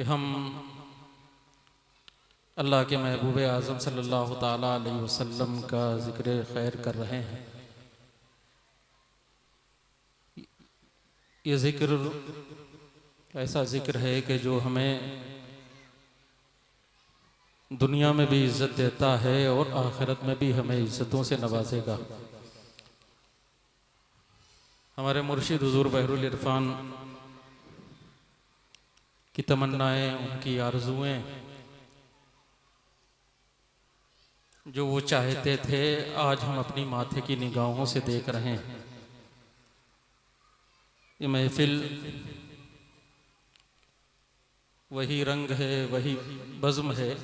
कि हम अल्लाह के महबूब आज़म सल्लल्लाहु ताला अलैहि वसल्लम का ज़िक्र खैर कर रहे हैं। ये ज़िक्र ऐसा ज़िक्र है कि जो हमें दुनिया में भी इज़्ज़त देता है और आखिरत में भी हमें इज़्ज़तों से नवाजेगा। हमारे मुर्शिद हुज़ूर बहरुल इरफान की तमन्नाएं, उनकी आरज़ुएं, जो वो चाहते थे, आज हम अपनी माथे की निगाहों से देख रहे हैं। ये महफिल वही रंग है, वही बज़्म है,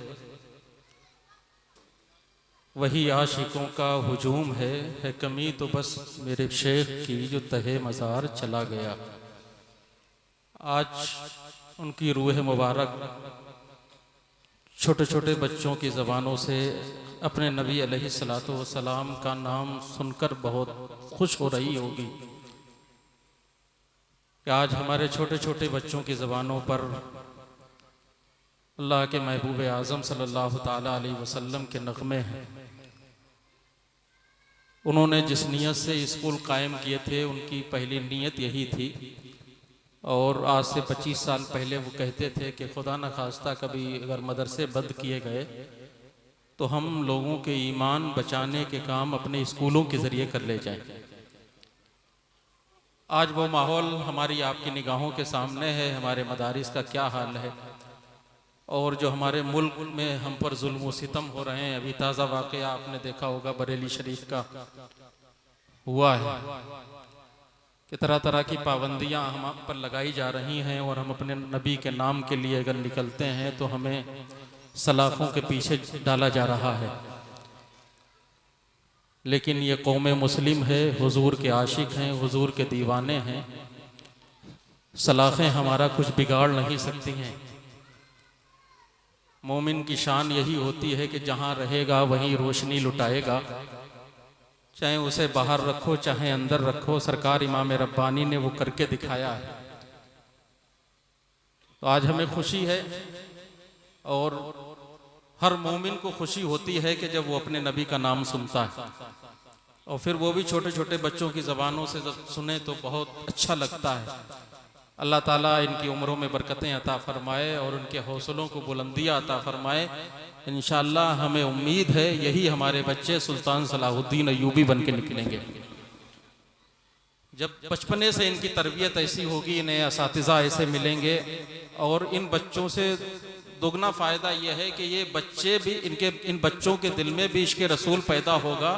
वही आशिकों का हुजूम है कमी तो बस मेरे शेख की जो तहे मज़ार चला गया। आज उनकी रूह मुबारक छोटे छोटे बच्चों की ज़बानों से अपने नबी अलैहिस्सलातु वस्सलाम का नाम सुनकर बहुत खुश हो रही होगी कि आज हमारे छोटे छोटे बच्चों की ज़बानों पर अल्लाह के महबूब आज़म सल्लल्लाहु ताला अलैहि वसल्लम के नग़्मे हैं। उन्होंने जिस नीयत से स्कूल कायम किए थे, उनकी पहली नीयत यही थी। और आज से 25 साल पहले वो कहते थे कि खुदा न खास्ता कभी अगर मदरसे बंद किए गए तो हम लोगों के ईमान बचाने के काम अपने स्कूलों के ज़रिए कर ले जाएं। आज वो माहौल हमारी आपकी निगाहों के सामने है। हमारे मदारिस का क्या हाल है और जो हमारे मुल्क में हम पर जुल्म व सितम हो रहे हैं। अभी ताज़ा वाक़या आपने देखा होगा, बरेली शरीफ का हुआ है कि तरह तरह की पाबंदियां हम पर लगाई जा रही हैं और हम अपने नबी के नाम के लिए अगर निकलते हैं तो हमें सलाखों के पीछे डाला जा रहा है। लेकिन ये कौम मुस्लिम है, हुजूर के आशिक हैं, हुजूर के दीवाने हैं। सलाखें हमारा कुछ बिगाड़ नहीं सकती हैं। मोमिन की शान यही होती है कि जहाँ रहेगा वहीं रोशनी लुटाएगा, चाहे उसे बाहर रखो चाहे अंदर रखो। सरकार इमाम रब्बानी ने वो करके दिखाया है। तो आज हमें खुशी है और हर मोमिन को खुशी होती है कि जब वो अपने नबी का नाम सुनता है और फिर वो भी छोटे छोटे बच्चों की ज़बानों से जब सुने तो बहुत अच्छा लगता है। अल्लाह ताला इनकी उम्रों में बरकतें अता फरमाए और उनके हौसलों को बुलंदियाँ अता फरमाए। इंशाअल्लाह हमें उम्मीद है यही हमारे बच्चे सुल्तान सलाहुद्दीन अय्यूबी बन के निकलेंगे। जब बचपने से इनकी तरबियत ऐसी होगी, इन्हें असातिज़ा ऐसे मिलेंगे और इन बच्चों से दुगना फ़ायदा यह है कि ये बच्चे भी इन बच्चों के दिल में भी इश्क़ रसूल पैदा होगा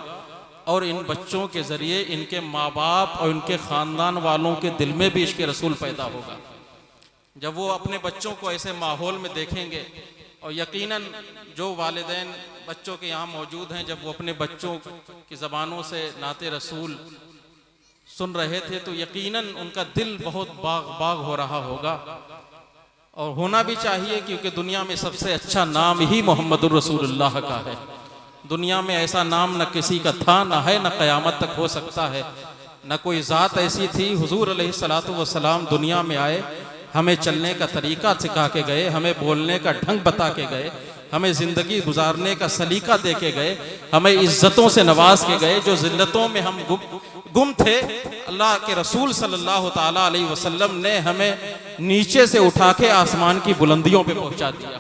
और इन बच्चों के ज़रिए इनके माँ बाप और इनके ख़ानदान वालों के दिल में भी इश्क़ रसूल पैदा होगा। जब वो अपने बच्चों को ऐसे माहौल में देखेंगे और यकीनन जो वालिदैन बच्चों के यहाँ मौजूद हैं, जब वो अपने बच्चों की ज़बानों से नाते रसूल सुन रहे थे तो यकीनन उनका दिल बहुत बाग बाग हो रहा होगा। और होना भी चाहिए, क्योंकि दुनिया में सबसे अच्छा नाम ही मोहम्मदुर रसूलुल्लाह का है। दुनिया में ऐसा नाम न किसी का था, न है, न क़यामत तक हो सकता है। न कोई ज़ात ऐसी थी। हुजूर अलैहिस्सलातु वस्सलाम दुनिया में आए, हमें चलने का तरीका सिखा के गए, हमें बोलने का ढंग बता के गए, हमें ज़िंदगी गुजारने का सलीका दे के गए, हमें इज़्ज़तों से नवाज के गए। जो ज़िल्लतों में हम गुम थे, अल्लाह के रसूल सल्लल्लाहु ताला अलैहि वसल्लम ने हमें नीचे से उठा के आसमान की बुलंदियों पे पहुंचा दिया।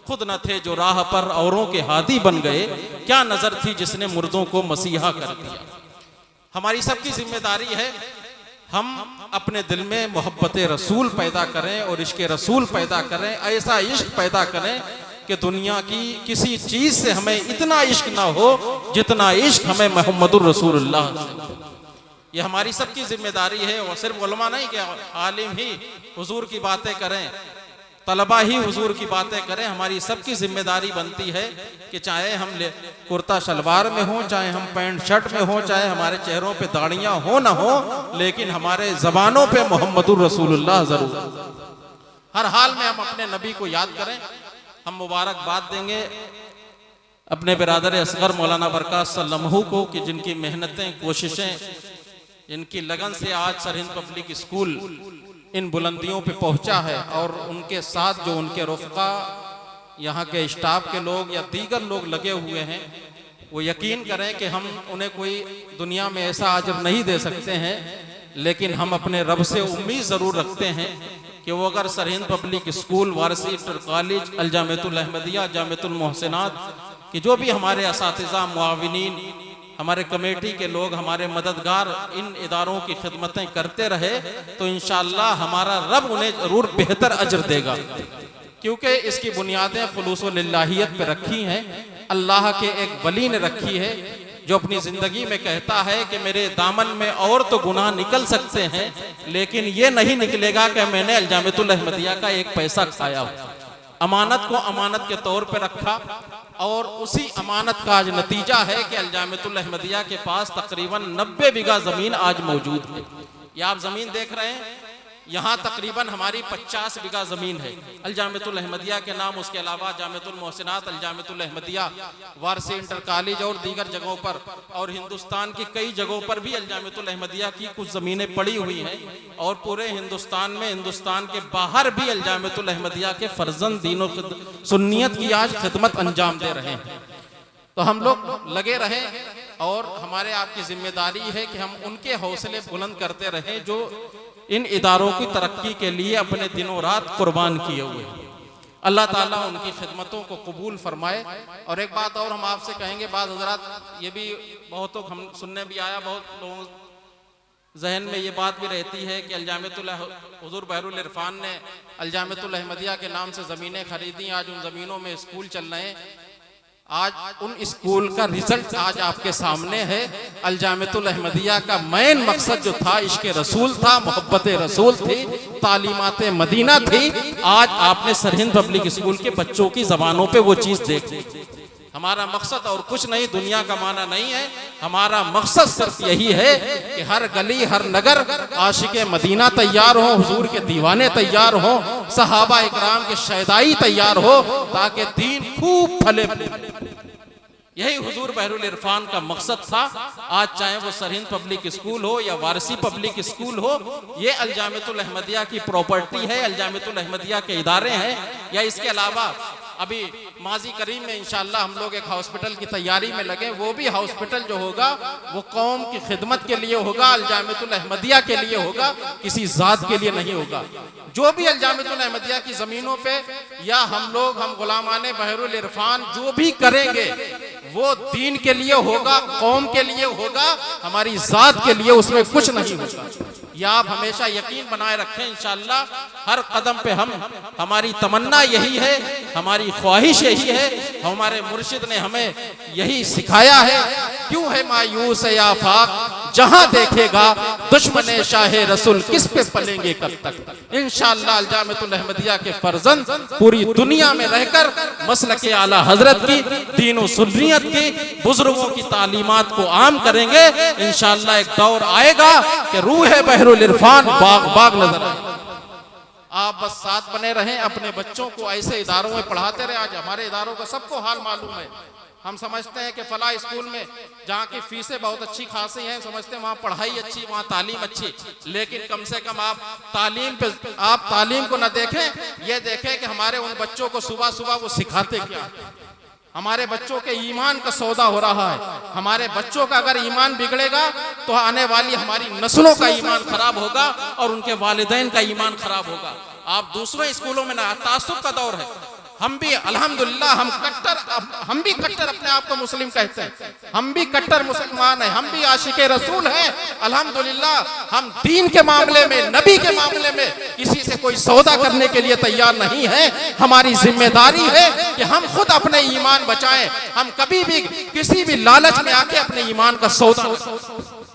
खुद न थे जो राह पर औरों के हादी बन गए, क्या नज़र थी जिसने मुर्दों को मसीहा कर दिया। हमारी सबकी जिम्मेदारी है हम अपने दिल में मोहब्बत रसूल पैदा करें और इश्क़ रसूल पैदा करें। ऐसा इश्क पैदा करें कि दुनिया की किसी चीज़ से हमें इतना इश्क ना हो जितना इश्क हमें मोहम्मदुर रसूलुल्लाह से। ये हमारी सबकी जिम्मेदारी है। और सिर्फ उलमा नहीं कि आलिम ही हुजूर की बातें करें, तलबा ही हुजूर की बातें करें। हमारी सबकी जिम्मेदारी बनती है कि चाहे हम कुर्ता शलवार में हों, चाहे हम पैंट शर्ट में हों, चाहे हमारे चेहरों पे दाढ़ियाँ हो ना हो, लेकिन हमारे ज़बानों पे मोहम्मदुर रसूलुल्लाह ज़रूर। हर हाल में हम अपने नबी को याद करें। हम मुबारकबाद देंगे अपने बिरादर असगर मौलाना बरकत सल्लमहू को कि जिनकी मेहनतें, कोशिशें, इनकी लगन से आज सरहिंद पब्लिक स्कूल इन बुलंदियों पे पहुंचा है और उनके साथ जो उनके रुफ़क़ा, यहाँ के स्टाफ के लोग या दीगर लोग लगे हुए हैं, वो यकीन करें कि हम उन्हें कोई दुनिया में ऐसा अजर नहीं दे सकते हैं, लेकिन हम अपने रब से उम्मीद ज़रूर रखते हैं कि वो अगर Sirhind public school, Warsi inter college, Al Jamiatul Ahmadiya, Jamiatul Mohsinat कि जो भी हमारे असातिज़ा, मुआविनीन, हमारे कमेटी के लोग, हमारे मददगार इन इदारों की खिदमतें करते रहे तो इंशाअल्लाह हमारा रब उन्हें ज़रूर बेहतर अजर देगा, क्योंकि इसकी बुनियादें खुलूस व लिल्लाहियत पे रखी हैं। अल्लाह के एक वली ने रखी है जो अपनी ज़िंदगी में कहता है कि मेरे दामन में और तो गुनाह निकल सकते हैं, लेकिन ये नहीं निकलेगा कि मैंने अल जामिअतुल अहमदिया का एक पैसा खाया हो। अमानत को अमानत के तौर पे रखा और उसी अमानत का आज नतीजा है कि अल जामिअतुल अहमदिया के पास तकरीबन 90 बीघा ज़मीन आज मौजूद है। ये आप ज़मीन देख रहे हैं, यहाँ तकरीबन हमारी 50 बीघा ज़मीन है अल जामिअतुल अहमदिया के नाम। उसके अलावा जामिअतुल मोहसिनात, अल जामिअतुल अहमदिया, वारसी इंटर कॉलेज और दीगर जगहों पर और हिंदुस्तान की कई जगहों पर भी अल जामिअतुल अहमदिया की कुछ ज़मीनें पड़ी हुई हैं और पूरे हिंदुस्तान में, हिंदुस्तान के बाहर भी अल जामिअतुल अहमदिया के फर्जंद दीन और सुन्नियत की आज खिदमत अंजाम दे रहे हैं। तो हम लोग लगे रहें और हमारे आपकी जिम्मेदारी है कि हम उनके हौसले बुलंद करते रहें जो इन इदारों की तरक्की के लिए अपने दिनों रात कुर्बान किए हुए। अल्लाह ताला उनकी खिदमतों को कबूल फरमाए। और एक बात और हम आपसे कहेंगे, बाद हज़रात ये भी बहुत तो हम सुनने भी आया, बहुत लोगों जहन में ये बात भी रहती है कि अल जामिअतुल हुज़ूर बहरुल इरफान ने अल जामिअतुल अहमदिया के नाम से ज़मीनें खरीदी, आज उन ज़मीनों में स्कूल चल रहे हैं। आज उन स्कूल का रिजल्ट आज आपके सामने है। अल जामिअतुल अहमदिया का मेन मकसद जो था इश्क़ रसूल था, मोहब्बत रसूल थी, तालीमात मदीना थी। आज आपने सरहिंद पब्लिक स्कूल के बच्चों की ज़बानों पे वो चीज़ देख ली। हमारा मकसद और कुछ नहीं, दुनिया कमाना नहीं है। हमारा मकसद सिर्फ यही है कि हर गली, हर नगर आशिक़े मदीना तैयार हो, हुजूर के दीवाने तैयार हो, सहाबा इकराम के शहदाई तैयार हो, ताकि दीन खूब फले। यही हुजूर बहरुल इरफान का मकसद था। आज चाहे वो सरहिंद पब्लिक स्कूल हो या वारसी पब्लिक स्कूल हो, ये अल जामिअतुल अहमदिया की प्रॉपर्टी है, अल जामिअतुल अहमदिया के इदारे हैं। या इसके अलावा अभी माजी करीम में इंशाअल्लाह हम लोग एक हॉस्पिटल की तैयारी में लगे। वो भी हॉस्पिटल जो होगा वो कौम की खिदमत के लिए होगा, अल जामिअतुल अहमदिया के लिए होगा, किसी जात के लिए नहीं होगा। जो भी अल जामिअतुल अहमदिया की ज़मीनों पे या हम गुलामाने बहरुल इरफान जो भी करेंगे वो दीन के लिए होगा, कौम के लिए होगा, हमारी जात के लिए उसमें कुछ नहीं होगा। या आप हमेशा यकीन बनाए रखें, इंशाअल्लाह हर कदम पे हमारी तमन्ना यही है, हमारी ख्वाहिश यही है। हमारे मुर्शिद ने हमें यही सिखाया है, क्यों है मायूस या फाक, जहां देखेगा दुश्मने शाहे रसूल, किस पे पलेंगे कब तक। इंशाअल्लाह अल जामिअतुल अहमदिया के फर्जंद पूरी दुनिया में रहकर मसलके आला हजरत की, दीन सुन्नियत की, बुजुर्गों की तालीमात को आम करेंगे। इंशाअल्लाह एक दौर आएगा कि रूह बहरुल इरफान बाग बाग नजर आए। आप बस साथ बने रहें, अपने बच्चों को ऐसे इदारों में पढ़ाते रहे। आज हमारे इदारों का सबको हाल मालूम है। हम समझते हैं कि फला स्कूल में जहाँ की फीसें बहुत अच्छी खासी हैं, समझते हैं वहाँ पढ़ाई अच्छी, वहाँ तालीम अच्छी, लेकिन कम से कम आप तालीम को न देखें, ये देखें कि हमारे उन बच्चों को सुबह सुबह वो सिखाते क्या। हमारे बच्चों के ईमान का सौदा हो रहा है। हमारे बच्चों का अगर ईमान बिगड़ेगा तो आने वाली हमारी नस्लों का ईमान खराब होगा और उनके वालिदैन का ईमान खराब होगा। आप दूसरे स्कूलों में ना, तासुब का दौर है। हम भी अल्हम्दुलिल्लाह हम भी कट्टर अपने आप को मुस्लिम कहते हैं, हम भी कट्टर मुसलमान हैं, हम भी आशिक़े रसूल हैं। अल्हम्दुलिल्लाह हम दीन के मामले में, नबी के मामले में किसी से कोई सौदा करने के लिए तैयार नहीं है। हमारी जिम्मेदारी है कि हम खुद अपने ईमान बचाएं। हम कभी भी किसी भी लालच में आके अपने ईमान का सौदा,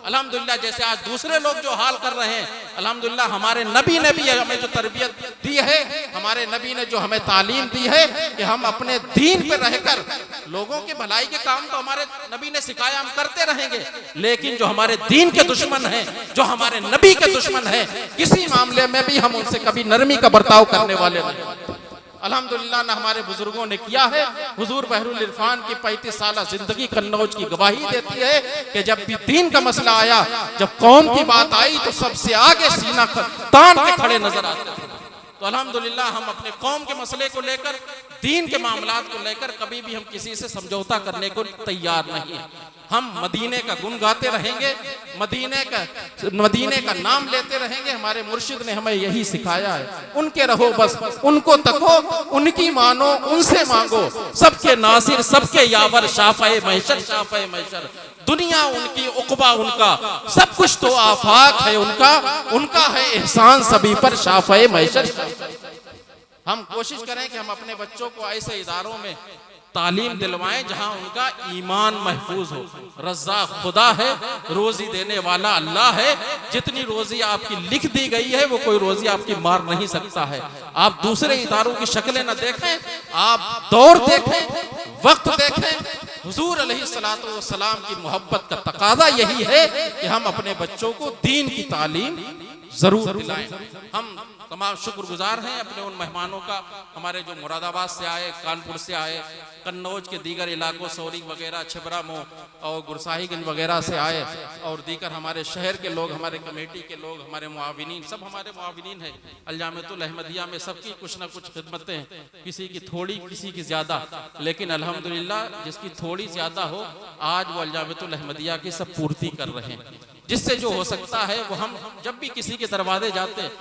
अल्हम्दुलिल्लाह जैसे आज दूसरे लोग जो हाल कर रहे हैं, अल्हम्दुलिल्लाह हमारे नबी ने भी हमें जो तरबियत दी है, हमारे नबी ने जो हमें तालीम दी है कि हम अपने दीन पर रहकर लोगों की भलाई के काम तो हमारे नबी ने सिखाया, हम करते रहेंगे। लेकिन जो हमारे दीन के दुश्मन हैं, जो हमारे नबी के दुश्मन हैं, किसी मामले में भी हम उनसे कभी नरमी का बर्ताव करने वाले नहीं। अल्हम्दुलिल्लाह ना हमारे बुजुर्गों ने किया है। हुजूर बहरुल इरफान की 35 साल जिंदगी कन्नौज की गवाही देती है कि जब भी दीन का मसला आया, जब कौम की बात आई तो सबसे आगे सीना तान के खड़े नजर आते थे। तो अल्हम्दुलिल्लाह हम अपने कौम के मसले को लेकर, दीन के मामलात को लेकर कभी भी हम किसी से समझौता करने को तैयार नहीं है। हम मदीने का गुण गाते रहेंगे, मदीने का नाम लेते रहेंगे। हमारे मुर्शिद ने हमें यही सिखाया है, उनके रहो बस, उनको तको, उनकी मानो, उनसे मांगो, सबके नासिर, सबके यावर, शाफ़े महशर, शाफ़े महशर। दुनिया उनकी, उक़बा उनका, सब कुछ तो आफाक है उनका है एहसान सभी पर, शाफ़े महशर। हम कोशिश करें कि हम अपने बच्चों को ऐसे इदारों में तालीम दिलवाएं जहां उनका ईमान महफूज हो। रज़्ज़ाक़ खुदा है, रोजी देने वाला अल्लाह है। जितनी रोजी आपकी लिख दी गई है वो कोई रोजी आपकी मार नहीं सकता है। आप दूसरे इदारों की शक्लें न देखें, आप दौर देखें, वक्त देखें। हुजूर अलैहिस्सलातु वस्सलाम की मोहब्बत का तकाजा यही है कि हम अपने बच्चों को दीन की तालीम जरूर दिलाएं। हम तमाम शुक्रगुजार हैं अपने उन मेहमानों का, हमारे जो मुरादाबाद से आए, कानपुर से आए, कन्नौज के दीगर इलाकों, सौरी वगैरह, छिबरामो और गुरसाहिगंज वगैरह से आए, और दीगर हमारे शहर के लोग, हमारे कमेटी के लोग, हमारे मुआविनीन, सब हमारे मुआविनीन हैं। अल-जामिअतुल अहमदिया में सबकी कुछ ना कुछ खिदमतें हैं, किसी की थोड़ी, किसी की ज़्यादा, लेकिन अल्हम्दुलिल्लाह जिसकी थोड़ी ज़्यादा हो, आज वो अल-जामिअतुल अहमदिया की सब पूर्ति कर रहे हैं। जिससे जो हो सकता है वो हम जब भी किसी के दरवाजे जाते हैं,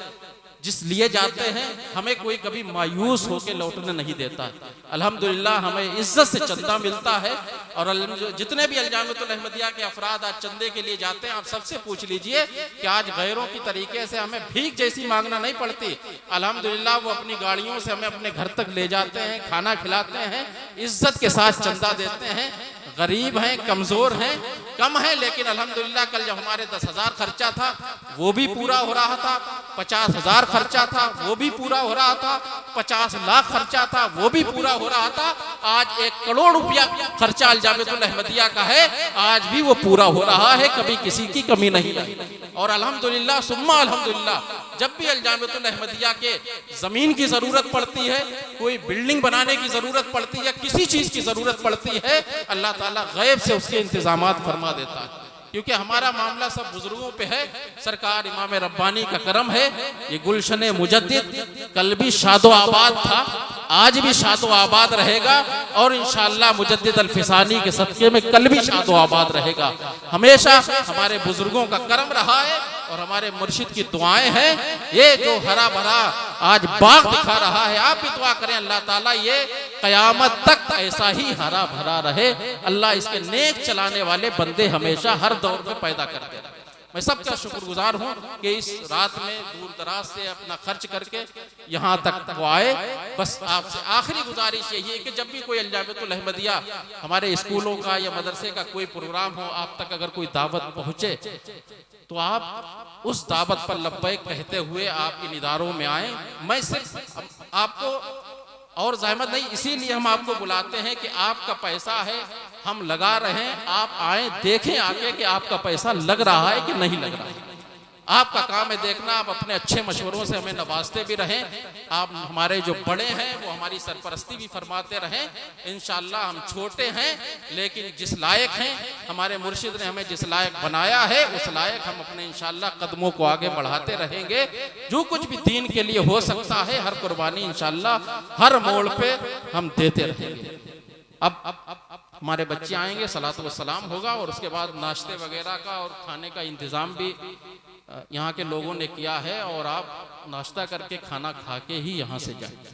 जिस लिए जाते हैं, हमें कोई कभी मायूस होकर लौटने नहीं देता। अल्हम्दुलिल्लाह हमें इज्जत से चंदा मिलता है। और जितने भी अल-जामिअतुल अहमदिया के अफराद आज चंदे के लिए जाते हैं, आप सबसे पूछ लीजिए कि आज गैरों की तरीके से हमें भीख जैसी मांगना नहीं पड़ती। अल्हम्दुलिल्लाह वो अपनी गाड़ियों से हमें अपने घर तक ले जाते हैं, खाना खिलाते हैं, इज्जत के साथ चंदा देते हैं। गरीब हैं, कमजोर हैं, कम है, लेकिन अल्हम्दुलिल्लाह कल जब हमारे 10,000 खर्चा था वो भी पूरा हो रहा था, 50,000 खर्चा था वो भी पूरा हो रहा था, 50 लाख खर्चा था वो भी पूरा हो रहा था। आज 1 करोड़ रुपया खर्चा अल-जामिअतुल अहमदिया का है, आज भी वो पूरा हो रहा है, कभी किसी की कमी नहीं है। और अल्हम्दुलिल्लाह सुम्मा अल्हम्दुलिल्लाह, जब भी अल-जामिअतुल अहमदिया के जमीन की जरूरत पड़ती है, कोई बिल्डिंग बनाने की जरूरत पड़ती है, किसी चीज की जरूरत पड़ती है, अल्लाह ताला गैब से उसके इंतजामात फरमा देता है। क्योंकि हमारा मामला सब बुजुर्गों पे है। सरकार इमाम रब्बानी का करम है। ये गुलशन मुजद्दिद कल भी शादो आबाद था, आज भी शादो आबाद रहेगा, और इंशाअल्लाह मुजद्दिद अल-फिसानी के सदके में कल भी शादो आबाद रहेगा। हमेशा हमारे बुजुर्गों का करम रहा है और हमारे मुर्शिद की दुआएं हैं। ये जो हरा भरा आज बाग दिखा रहा है, आप भी दुआ करें अल्लाह ताला ये कयामत तक ऐसा ही हरा भरा रहे। अल्लाह इसके नेक चलाने वाले बंदे हमेशा हर दौर में पैदा करते रहे। मैं सबका शुक्रगुजार हूँ कि इस रात में दूर दराज से अपना खर्च करके यहाँ तक वो आए। बस आपसे आखिरी गुजारिश यही है कि जब भी कोई अल-जामिअतुल अहमदिया हमारे स्कूलों का या मदरसे का कोई प्रोग्राम हो, आप तक अगर कोई दावत पहुँचे तो आप उस दावत पर लब्बैक कहते हुए आप इन इदारों में आए। मैं सिर्फ आपको और ज़हमत नहीं, इसीलिए हम आपको बुलाते हैं कि आपका पैसा है, हम लगा रहे हैं, आप आए देखें आके कि आपका पैसा लग रहा है कि नहीं लग रहा है। आपका काम है देखना, आप अपने अच्छे मशवरों से हमें नवाजते भी रहें। आप हमारे जो बड़े हैं वो हमारी सरपरस्ती भी फरमाते रहें। इंशाअल्लाह हम छोटे हैं लेकिन जिस लायक हैं, हमारे मुर्शिद ने हमें जिस लायक बनाया है उस लायक हम अपने इंशाअल्लाह कदमों को आगे बढ़ाते रहेंगे। जो कुछ भी दीन के लिए हो सकता है, हर कुर्बानी इंशाअल्लाह हर मोड़ पे हम देते रहेंगे। अब हमारे बच्चे आएंगे, सलातो व सलाम होगा और उसके बाद नाश्ते वगैरह का और खाने का इंतज़ाम भी यहाँ के लोगों ने किया है, और आप नाश्ता करके खाना खा के ही यहाँ से जाएंगे।